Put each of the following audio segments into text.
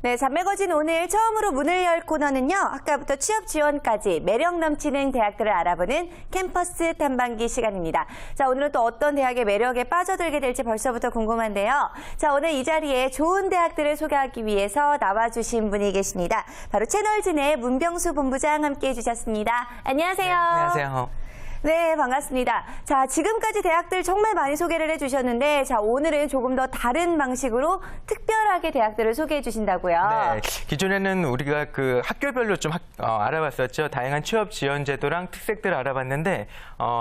네, 잡매거진 오늘 처음으로 문을 열 코너는요. 학과부터 취업 지원까지 매력 넘치는 대학들을 알아보는 캠퍼스 탐방기 시간입니다. 자, 오늘은 또 어떤 대학의 매력에 빠져들게 될지 벌써부터 궁금한데요. 자, 오늘 이 자리에 좋은 대학들을 소개하기 위해서 나와주신 분이 계십니다. 바로 채널진의 문병수 본부장 함께해 주셨습니다. 안녕하세요. 네, 안녕하세요. 네, 반갑습니다. 자, 지금까지 대학들 정말 많이 소개를 해주셨는데, 자, 오늘은 조금 더 다른 방식으로 특별하게 대학들을 소개해 주신다고요? 네, 기존에는 우리가 그 학교별로 좀 알아봤었죠. 다양한 취업 지원 제도랑 특색들을 알아봤는데,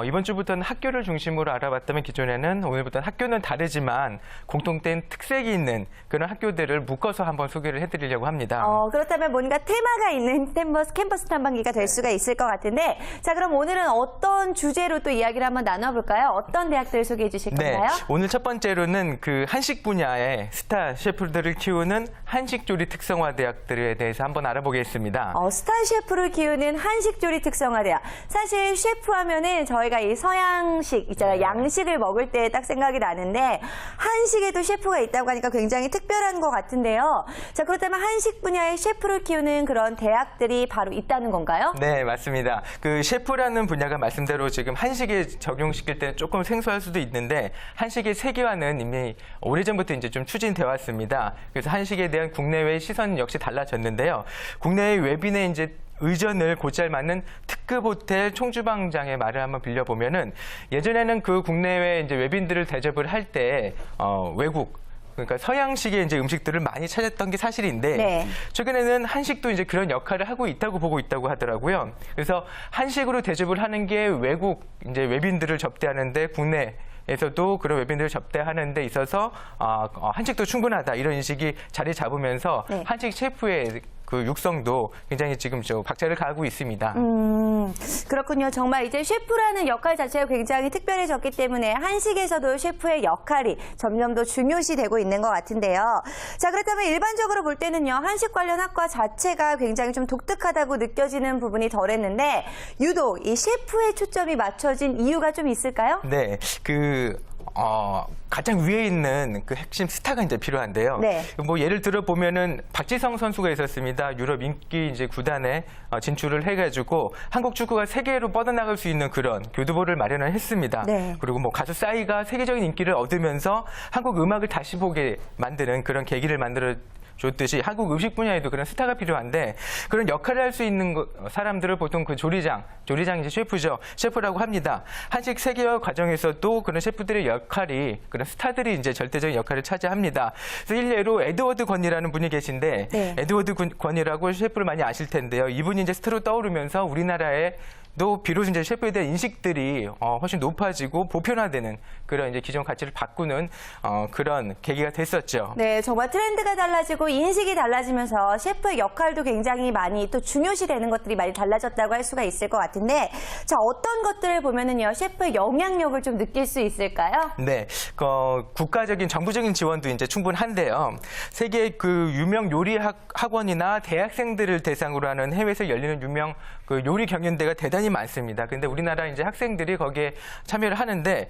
이번 주부터는 학교를 중심으로 알아봤다면 기존에는 오늘부터는 학교는 다르지만 공통된 특색이 있는 그런 학교들을 묶어서 한번 소개를 해드리려고 합니다. 그렇다면 뭔가 테마가 있는 캠퍼스 탐방기가 될 수가 있을 것 같은데, 자, 그럼 오늘은 어떤 주제로 또 이야기를 한번 나눠볼까요? 어떤 대학들을 소개해 주실 건가요? 네, 오늘 첫 번째로는 그 한식 분야의 스타 셰프들을 키우는 한식조리 특성화 대학들에 대해서 한번 알아보겠습니다. 스타 셰프를 키우는 한식조리 특성화 대학. 사실 셰프 하면은 저희가 이 서양식 있잖아요. 양식을 먹을 때 딱 생각이 나는데 한식에도 셰프가 있다고 하니까 굉장히 특별한 것 같은데요. 자, 그렇다면 한식 분야의 셰프를 키우는 그런 대학들이 바로 있다는 건가요? 네, 맞습니다. 그 셰프라는 분야가 말씀대로 지금 한식에 적용시킬 때는 조금 생소할 수도 있는데 한식의 세계화는 이미 오래전부터 이제 좀 추진되어 왔습니다. 그래서 한식에 대한 국내외의 시선 역시 달라졌는데요. 국내외 외빈의 이제 의전을 곧잘 맞는 특급 호텔 총주방장의 말을 한번 빌려보면은 예전에는 그 국내외 이제 외빈들을 대접을 할 때 외국 그러니까 서양식의 이제 음식들을 많이 찾았던 게 사실인데 네. 최근에는 한식도 이제 그런 역할을 하고 있다고 보고 있다고 하더라고요. 그래서 한식으로 대접을 하는 게 외국 이제 외빈들을 접대하는데 국내에서도 그런 외빈들을 접대하는 데 있어서 한식도 충분하다 이런 인식이 자리 잡으면서 네. 한식 셰프의 그 육성도 굉장히 지금 박차를 가하고 있습니다. 그렇군요. 정말 이제 셰프라는 역할 자체가 굉장히 특별해졌기 때문에 한식에서도 셰프의 역할이 점점 더 중요시되고 있는 것 같은데요. 자, 그렇다면 일반적으로 볼 때는요. 한식 관련 학과 자체가 굉장히 좀 독특하다고 느껴지는 부분이 덜했는데 유독 이 셰프의 초점이 맞춰진 이유가 좀 있을까요? 네, 가장 위에 있는 그 핵심 스타가 이제 필요한데요. 네. 뭐 예를 들어 보면은 박지성 선수가 있었습니다. 유럽 인기 이제 구단에 진출을 해가지고 한국 축구가 세계로 뻗어나갈 수 있는 그런 교두보를 마련을 했습니다. 네. 그리고 뭐 가수 싸이가 세계적인 인기를 얻으면서 한국 음악을 다시 보게 만드는 그런 계기를 만들어 줬듯이 한국 음식 분야에도 그런 스타가 필요한데 그런 역할을 할 수 있는 사람들을 보통 그 조리장이 이제 셰프죠. 셰프라고 합니다. 한식 세계화 과정에서도 그런 셰프들의 역할이 그런 스타들이 이제 절대적인 역할을 차지합니다. 그래서 일례로 에드워드 권이라는 분이 계신데 네. 에드워드 권이라고 셰프를 많이 아실 텐데요. 이분이 이제 스타로 떠오르면서 우리나라에 또 비로소 이제 셰프에 대한 인식들이 훨씬 높아지고 보편화되는 그런 이제 기존 가치를 바꾸는 그런 계기가 됐었죠. 네, 정말 트렌드가 달라지고 인식이 달라지면서 셰프의 역할도 굉장히 많이 또 중요시되는 것들이 많이 달라졌다고 할 수가 있을 것 같은데, 자, 어떤 것들을 보면은요 셰프의 영향력을 좀 느낄 수 있을까요? 네, 국가적인 정부적인 지원도 이제 충분한데요. 세계 그 유명 요리 학원이나 대학생들을 대상으로 하는 해외에서 열리는 유명 그 요리 경연대가 대단히 많습니다. 근데 우리나라 이제 학생들이 거기에 참여를 하는데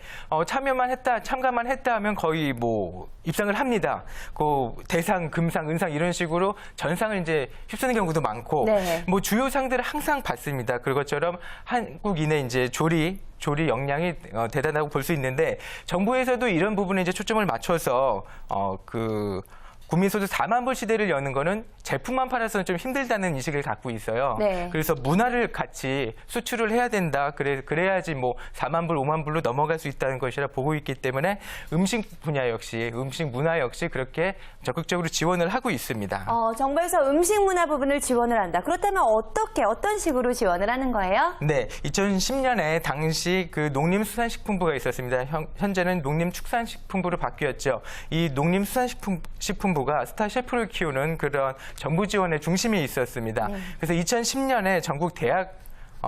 참가만 했다 하면 거의 뭐 입상을 합니다. 그 대상, 금상, 은상 이런 식으로 전상을 이제 휩쓰는 경우도 많고, 네. 뭐 주요 상들을 항상 받습니다. 그것처럼 한국인의 이제 조리 역량이 대단하고 볼 수 있는데 정부에서도 이런 부분에 이제 초점을 맞춰서 국민소득 4만 불 시대를 여는 거는 제품만 팔아서는 좀 힘들다는 인식을 갖고 있어요. 네. 그래서 문화를 같이 수출을 해야 된다. 그래야지 뭐 4만 불, 5만 불로 넘어갈 수 있다는 것이라 보고 있기 때문에 음식 분야 역시, 음식 문화 역시 그렇게 적극적으로 지원을 하고 있습니다. 정부에서 음식 문화 부분을 지원을 한다. 그렇다면 어떤 식으로 지원을 하는 거예요? 네, 2010년에 당시 그 농림수산식품부가 있었습니다. 현재는 농림축산식품부로 바뀌었죠. 이 농림수산식품부가 스타 셰프를 키우는 그런 정부 지원의 중심이 있었습니다. 네. 그래서 2010년에 전국 대학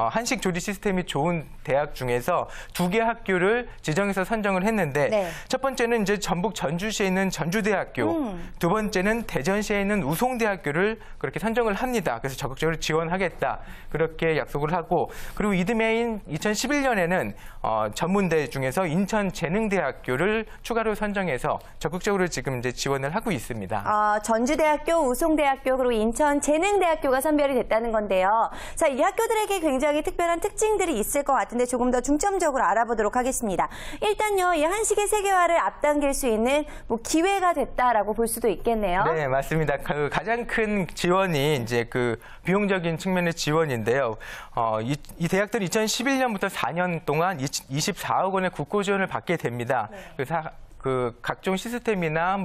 한식 조리 시스템이 좋은 대학 중에서 2개 학교를 지정해서 선정을 했는데 네. 첫 번째는 이제 전북 전주시에 있는 전주대학교, 두 번째는 대전시에 있는 우송대학교를 그렇게 선정을 합니다. 그래서 적극적으로 지원하겠다 그렇게 약속을 하고, 그리고 이듬해인 2011년에는 전문대 중에서 인천재능대학교를 추가로 선정해서 적극적으로 지금 이제 지원을 하고 있습니다. 전주대학교, 우송대학교, 그리고 인천재능대학교가 선별이 됐다는 건데요. 자, 이 학교들에게 굉장히 특별한 특징들이 있을 것 같은데 조금 더 중점적으로 알아보도록 하겠습니다. 일단요, 이 한식의 세계화를 앞당길 수 있는 기회가 됐다라고 볼 수도 있겠네요. 네, 맞습니다. 그 가장 큰 지원이 이제 그 비용적인 측면의 지원인데요. 이 대학들은 2011년부터 4년 동안 24억 원의 국고 지원을 받게 됩니다. 네. 그래서 그 각종 시스템이나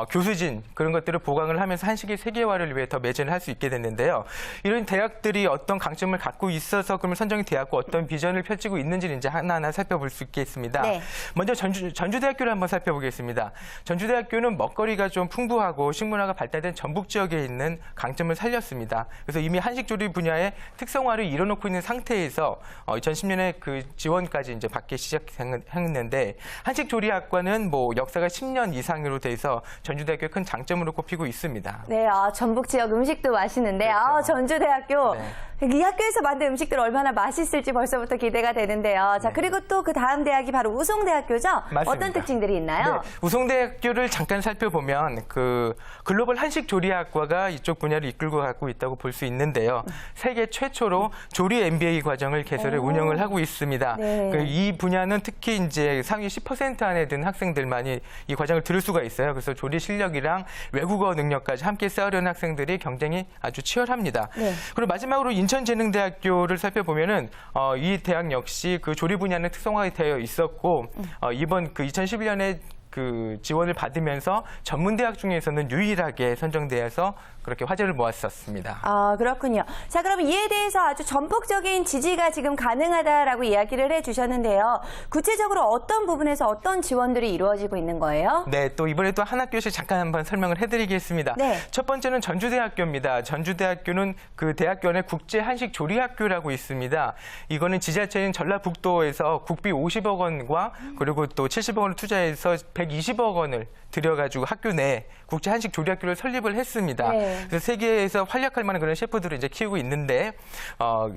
교수진 그런 것들을 보강을 하면서 한식의 세계화를 위해 더 매진을 할 수 있게 됐는데요. 이런 대학들이 어떤 강점을 갖고 있어서 그러면 선정이 되었고 어떤 비전을 펼치고 있는지를 이제 하나하나 살펴볼 수 있겠습니다. 네. 먼저 전주대학교를 한번 살펴보겠습니다. 전주대학교는 먹거리가 좀 풍부하고 식문화가 발달된 전북 지역에 있는 강점을 살렸습니다. 그래서 이미 한식 조리 분야의 특성화를 이뤄놓고 있는 상태에서 2010년에 그 지원까지 이제 받기 시작했는데, 한식 조리학과는 역사가 10년 이상으로 돼서 전주대학교의 큰 장점으로 꼽히고 있습니다. 네, 전북 지역 음식도 맛있는데, 그렇죠. 전주대학교. 네. 이 학교에서 만든 음식들 얼마나 맛있을지 벌써부터 기대가 되는데요. 자, 네. 그리고 또 그 다음 대학이 바로 우송대학교죠? 맞습니다. 어떤 특징들이 있나요? 네, 우송대학교를 잠깐 살펴보면 그 글로벌 한식 조리학과가 이쪽 분야를 이끌고 가고 있다고 볼 수 있는데요. 세계 최초로 조리 MBA 과정을 개설해 운영을 하고 있습니다. 네. 이 분야는 특히 이제 상위 10% 안에 든 학생들만이 이 과정을 들을 수가 있어요. 그래서 조리 실력이랑 외국어 능력까지 함께 쌓으려는 학생들이 경쟁이 아주 치열합니다. 네. 그리고 마지막으로 인천재능대학교를 살펴보면은 이 대학 역시 그 조리 분야는 특성화되어 있었고 이번 그 2011년에 그 지원을 받으면서 전문대학 중에서는 유일하게 선정되어서 그렇게 화제를 모았었습니다. 그렇군요. 자, 그럼 이에 대해서 아주 전폭적인 지지가 지금 가능하다라고 이야기를 해주셨는데요. 구체적으로 어떤 부분에서 어떤 지원들이 이루어지고 있는 거예요? 네, 또 이번에 또 한 학교씩 잠깐 한번 설명을 해드리겠습니다. 네. 첫 번째는 전주대학교입니다. 전주대학교는 그 대학교 안에 국제한식조리학교라고 있습니다. 이거는 지자체인 전라북도에서 국비 50억 원과 그리고 또 70억 원을 투자해서 120억 원을 들여가지고 학교 내 국제한식조리학교를 설립을 했습니다. 네. 그래서 세계에서 활약할 만한 그런 셰프들을 이제 키우고 있는데,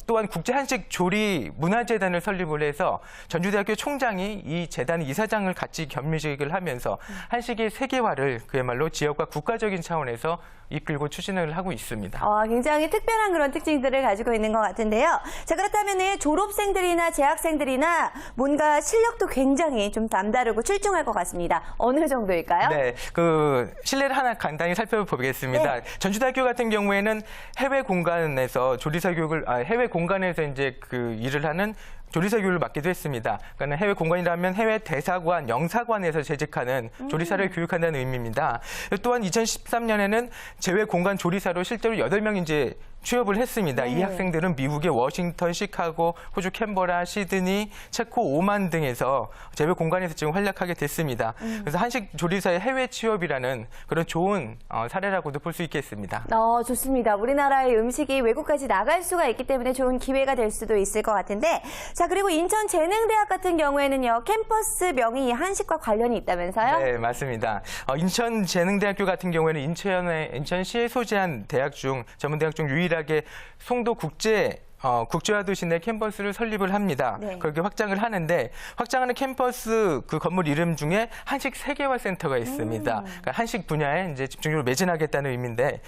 또한 국제한식조리문화재단을 설립을 해서 전주대학교 총장이 이 재단 이사장을 같이 겸임직을 하면서 한식의 세계화를 그야말로 지역과 국가적인 차원에서 이끌고 추진을 하고 있습니다. 굉장히 특별한 그런 특징들을 가지고 있는 것 같은데요. 자, 그렇다면 졸업생들이나 재학생들이나 뭔가 실력도 굉장히 좀 남다르고 출중할 것 같습니다. 어느 정도일까요? 네, 그 실내를 하나 간단히 살펴보겠습니다. 네. 전주대학교 같은 경우에는 해외 공간에서 조리사 교육을 해외 공간에서 이제 그 일을 하는 조리사 교육을 맡기도 했습니다. 그러니까 해외 공간이라면 해외 대사관, 영사관에서 재직하는 조리사를 교육한다는 의미입니다. 또한 2013년에는 제외 공간 조리사로 실제로 8명 이제 취업을 했습니다. 네. 이 학생들은 미국의 워싱턴, 시카고, 호주 캔버라, 시드니, 체코, 오만 등에서 제외 공간에서 지금 활약하게 됐습니다. 그래서 한식 조리사의 해외 취업이라는 그런 좋은 사례라고도 볼 수 있겠습니다. 좋습니다. 우리나라의 음식이 외국까지 나갈 수가 있기 때문에 좋은 기회가 될 수도 있을 것 같은데, 자, 그리고 인천재능대학 같은 경우에는요, 캠퍼스 명이 한식과 관련이 있다면서요? 네, 맞습니다. 인천재능대학교 같은 경우에는 인천시에 소재한 대학 중, 전문대학 중 유일하게 송도 국제화 도시 내 캠퍼스를 설립을 합니다. 네. 그렇게 확장을 하는데, 확장하는 캠퍼스 그 건물 이름 중에 한식 세계화 센터가 있습니다. 그러니까 한식 분야에 이제 집중적으로 매진하겠다는 의미인데,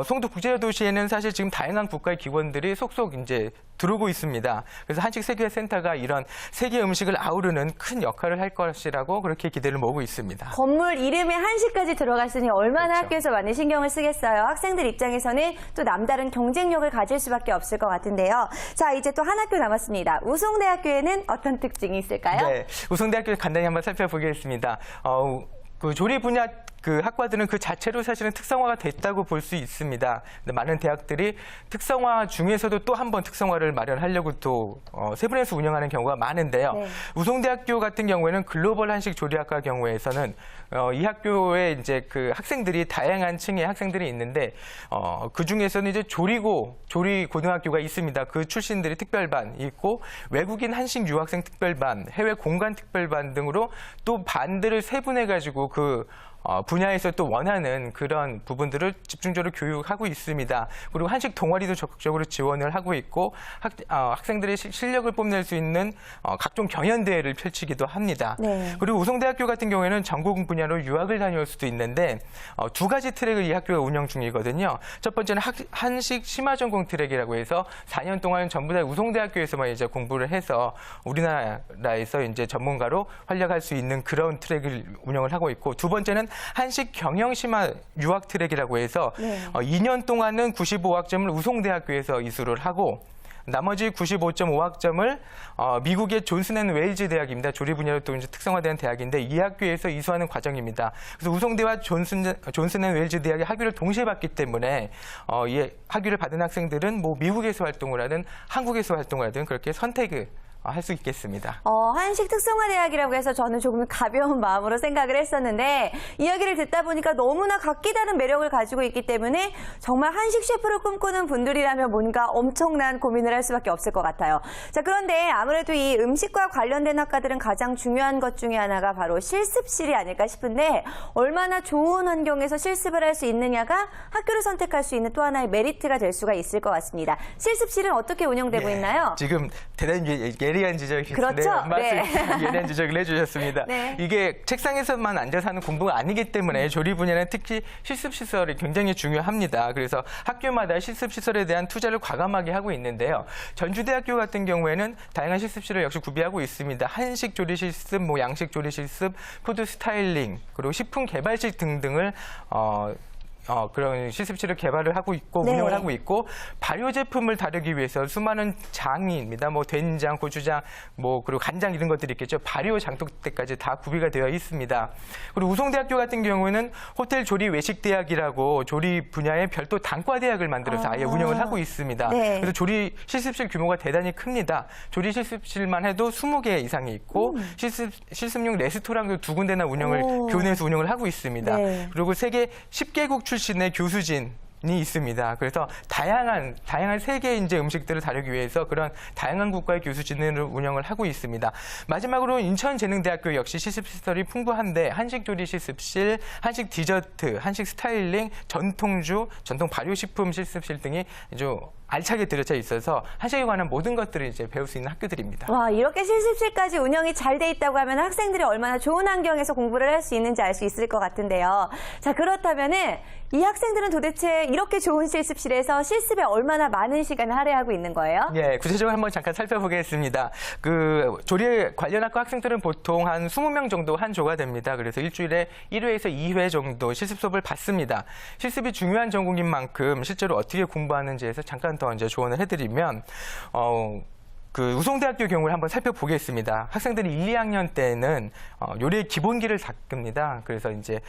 송도 국제화 도시에는 사실 지금 다양한 국가의 기관들이 속속 이제 들어오고 있습니다. 그래서 한식 세계화 센터가 이런 세계 음식을 아우르는 큰 역할을 할 것이라고 그렇게 기대를 모으고 있습니다. 건물 이름에 한식까지 들어갔으니 얼마나 그렇죠. 학교에서 많이 신경을 쓰겠어요. 학생들 입장에서는 또 남다른 경쟁력을 가질 수밖에 없을 것 같은데요. 자, 이제 또 한 학교 남았습니다. 우송대학교에는 어떤 특징이 있을까요? 네, 우송대학교 간단히 한번 살펴보겠습니다. 그 조리 분야 그 학과들은 그 자체로 사실은 특성화가 됐다고 볼 수 있습니다. 근데 많은 대학들이 특성화 중에서도 또 한 번 특성화를 마련하려고 또 세분해서 운영하는 경우가 많은데요. 네. 우송대학교 같은 경우에는 글로벌 한식 조리학과 경우에서는 이 학교에 이제 그 학생들이 다양한 층의 학생들이 있는데 그 중에서는 이제 조리 고등학교가 있습니다. 그 출신들이 특별반 있고 외국인 한식 유학생 특별반, 해외 공간 특별반 등으로 또 반들을 세분해 가지고 그 분야에서 또 원하는 그런 부분들을 집중적으로 교육하고 있습니다. 그리고 한식 동아리도 적극적으로 지원을 하고 있고 학생들의 실력을 뽐낼 수 있는 각종 경연대회를 펼치기도 합니다. 네. 그리고 우송대학교 같은 경우에는 전공 분야로 유학을 다녀올 수도 있는데 두 가지 트랙을 이 학교가 운영 중이거든요. 첫 번째는 한식 심화전공 트랙이라고 해서 4년 동안 전부 다 우송대학교에서만 이제 공부를 해서 우리나라에서 이제 전문가로 활약할 수 있는 그런 트랙을 운영을 하고 있고, 두 번째는 한식 경영심화 유학 트랙이라고 해서 네. 2년 동안은 95학점을 우송대학교에서 이수를 하고 나머지 95.5학점을 미국의 존슨앤웨일즈 대학입니다. 조리 분야로 또 이제 특성화된 대학인데 이 학교에서 이수하는 과정입니다. 그래서 우송대와 존슨앤웨일즈 대학의 학위를 동시에 받기 때문에 이 학위를 받은 학생들은 뭐 미국에서 활동을 하든 한국에서 활동을 하든 그렇게 선택을 할 수 있겠습니다. 한식 특성화대학이라고 해서 저는 조금 가벼운 마음으로 생각을 했었는데 이야기를 듣다 보니까 너무나 각기 다른 매력을 가지고 있기 때문에 정말 한식 셰프를 꿈꾸는 분들이라면 뭔가 엄청난 고민을 할 수밖에 없을 것 같아요. 자, 그런데 아무래도 이 음식과 관련된 학과들은 가장 중요한 것 중에 하나가 바로 실습실이 아닐까 싶은데 얼마나 좋은 환경에서 실습을 할 수 있느냐가 학교를 선택할 수 있는 또 하나의 메리트가 될 수가 있을 것 같습니다. 실습실은 어떻게 운영되고 있나요? 지금 대단히 예리한 지적이 그렇죠? 네. 예리한 지적을 해주셨습니다. 네. 이게 책상에서만 앉아서 하는 공부가 아니기 때문에 조리 분야는 특히 실습시설이 굉장히 중요합니다. 그래서 학교마다 실습시설에 대한 투자를 과감하게 하고 있는데요. 전주대학교 같은 경우에는 다양한 실습실을 역시 구비하고 있습니다. 한식 조리 실습, 뭐 양식 조리 실습, 푸드 스타일링, 그리고 식품 개발실 등등을 그런 실습실을 개발을 하고 있고 네. 운영을 하고 있고, 발효 제품을 다루기 위해서 수많은 장입니다. 뭐 된장, 고추장, 뭐 그리고 간장 이런 것들이 있겠죠. 발효 장독대까지 다 구비가 되어 있습니다. 그리고 우송대학교 같은 경우에는 호텔 조리 외식 대학이라고 조리 분야의 별도 단과 대학을 만들어서 아예 운영을 하고 있습니다. 네. 그래서 조리 실습실 규모가 대단히 큽니다. 조리 실습실만 해도 20개 이상이 있고 실습용 레스토랑도 2군데나 교내에서 운영을 하고 있습니다. 네. 그리고 세계 10개국 출신의 교수진이 있습니다. 그래서 다양한 세계 이제 음식들을 다루기 위해서 그런 다양한 국가의 교수진을 운영을 하고 있습니다. 마지막으로 인천재능대학교 역시 실습시설이 풍부한데 한식 조리 실습실, 한식 디저트, 한식 스타일링, 전통주, 전통 발효식품 실습실 등이 아주 알차게 들여져 있어서 한식에 관한 모든 것들을 이제 배울 수 있는 학교들입니다. 와, 이렇게 실습실까지 운영이 잘 돼 있다고 하면 학생들이 얼마나 좋은 환경에서 공부를 할 수 있는지 알 수 있을 것 같은데요. 자, 그렇다면은 이 학생들은 도대체 이렇게 좋은 실습실에서 실습에 얼마나 많은 시간을 할애하고 있는 거예요? 예, 구체적으로 한번 잠깐 살펴보겠습니다. 그 조리 관련 학과 학생들은 보통 한 20명 정도 한 조가 됩니다. 그래서 일주일에 1회에서 2회 정도 실습 수업을 받습니다. 실습이 중요한 전공인 만큼 실제로 어떻게 공부하는지에서 잠깐 더 이제 조언을 해드리면, 그 우송대학교 경우를 한번 살펴보겠습니다. 학생들이 1, 2학년 때는 요리의 기본기를 닦습니다. 그래서 이제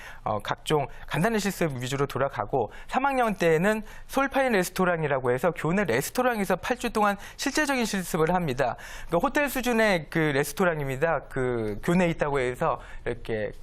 각종 간단한 실습 위주로 돌아가고 3학년 때는 솔파인 레스토랑이라고 해서 교내 레스토랑에서 8주 동안 실제적인 실습을 합니다. 그러니까 호텔 수준의 그 레스토랑입니다. 그 교내에 있다고 해서 이렇게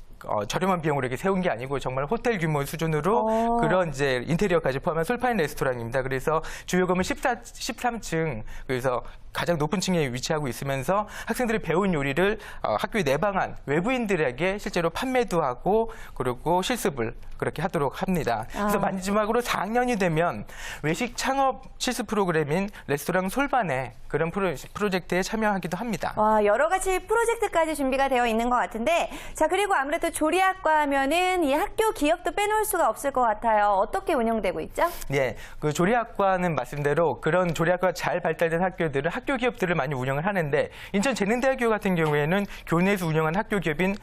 저렴한 비용으로 이렇게 세운 게 아니고 정말 호텔 규모 수준으로 그런 이제 인테리어까지 포함한 솔파인 레스토랑입니다. 그래서 주요 건물 13층, 그래서 가장 높은 층에 위치하고 있으면서 학생들이 배운 요리를 학교에 내방한 외부인들에게 실제로 판매도 하고 그리고 실습을 그렇게 하도록 합니다. 그래서 마지막으로 4학년이 되면 외식 창업 실습 프로그램인 레스토랑 솔반에 그런 프로젝트에 참여하기도 합니다. 와, 여러 가지 프로젝트까지 준비가 되어 있는 것 같은데, 자, 그리고 아무래도 조리학과 하면은 이 학교 기업도 빼놓을 수가 없을 것 같아요. 어떻게 운영되고 있죠? 예, 그 조리학과는 말씀대로 그런 조리학과 잘 발달된 학교들은 학교 기업들을 많이 운영을 하는데, 인천재능대학교 같은 경우에는 교내에서 운영한 학교 기업인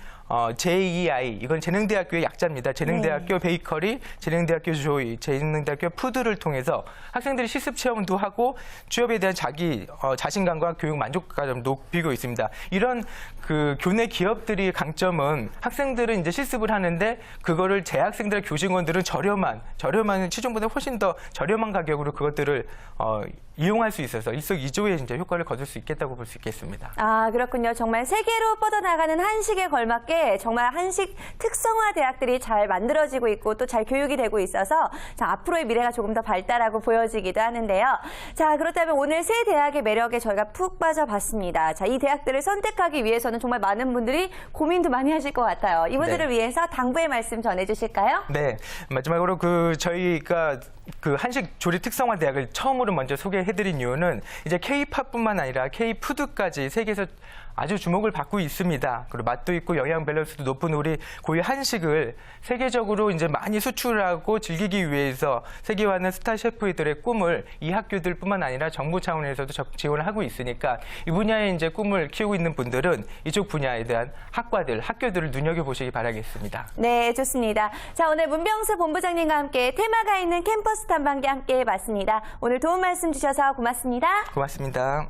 JEI, 이건 재능대학교의 약자입니다. 재능대학교 베이커리, 재능대학교 조이, 재능대학교 푸드를 통해서 학생들이 실습 체험도 하고 취업에 대한 자신감과 교육 만족감을 높이고 있습니다. 이런 그 교내 기업들이 강점은 학생들은 이제 실습을 하는데 그거를 재학생들, 교직원들은 저렴한 시중보다 훨씬 더 저렴한 가격으로 그것들을 이용할 수 있어서 일석이조의 이제 효과를 거둘 수 있겠다고 볼 수 있겠습니다. 아, 그렇군요. 정말 세계로 뻗어나가는 한식에 걸맞게 정말 한식 특성화 대학들이 잘 만들어지고 있고 또 잘 교육이 되고 있어서 자, 앞으로의 미래가 조금 더 밝다라고 보여지기도 하는데요. 자, 그렇다면 오늘 세 대학의 매력에 저희가 푹 빠져봤습니다. 자, 이 대학들을 선택하기 위해서는 정말 많은 분들이 고민도 많이 하실 것 같아요. 이분들을 네. 위해서 당부의 말씀 전해주실까요? 네, 마지막으로 저희가 한식 조리 특성화 대학을 처음으로 먼저 소개해드린 이유는 이제 K-팝뿐만 아니라 K-푸드까지 세계에서 아주 주목을 받고 있습니다. 그리고 맛도 있고 영양 밸런스도 높은 우리 고유 한식을 세계적으로 이제 많이 수출하고 즐기기 위해서 세계화하는 스타 셰프들의 꿈을 이 학교들뿐만 아니라 정부 차원에서도 지원을 하고 있으니까 이 분야에 이제 꿈을 키우고 있는 분들은 이쪽 분야에 대한 학교들을 눈여겨보시기 바라겠습니다. 네, 좋습니다. 자, 오늘 문병수 본부장님과 함께 테마가 있는 캠퍼스 탐방기 함께 해봤습니다. 오늘 도움 말씀 주셔서 고맙습니다. 고맙습니다.